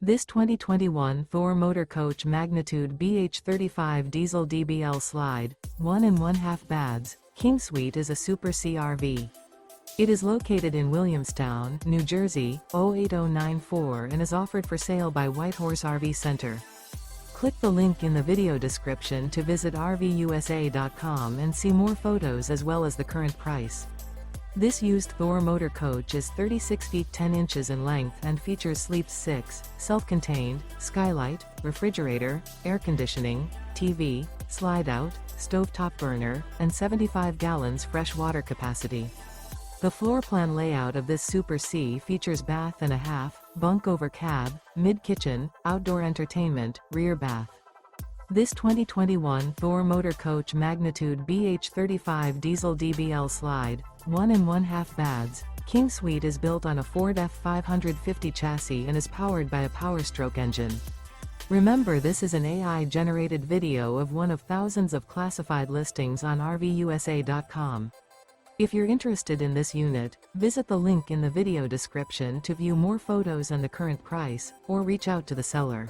This 2021 Thor Motor Coach Magnitude BH35 Diesel DBL Slide, 1.5 baths, King Suite is a Super CRV. It is located in Williamstown, New Jersey, 08094 and is offered for sale by Whitehorse RV Center. Click the link in the video description to visit RVUSA.com and see more photos as well as the current price. This used Thor motor coach is 36 feet 10 inches in length and features Sleeps 6, self-contained, Skylight, refrigerator, air conditioning, TV, slide-out, stovetop burner, and 75 gallons fresh water capacity. The floor plan layout of this Super C features bath and a half, bunk over cab, mid-kitchen, outdoor entertainment, rear bath. This 2021 Thor Motor Coach Magnitude BH35 Diesel DBL Slide, 1.5 baths, King Suite is built on a Ford F550 chassis and is powered by a Powerstroke engine. Remember, this is an AI-generated video of one of thousands of classified listings on RVUSA.com. If you're interested in this unit, visit the link in the video description to view more photos and the current price, or reach out to the seller.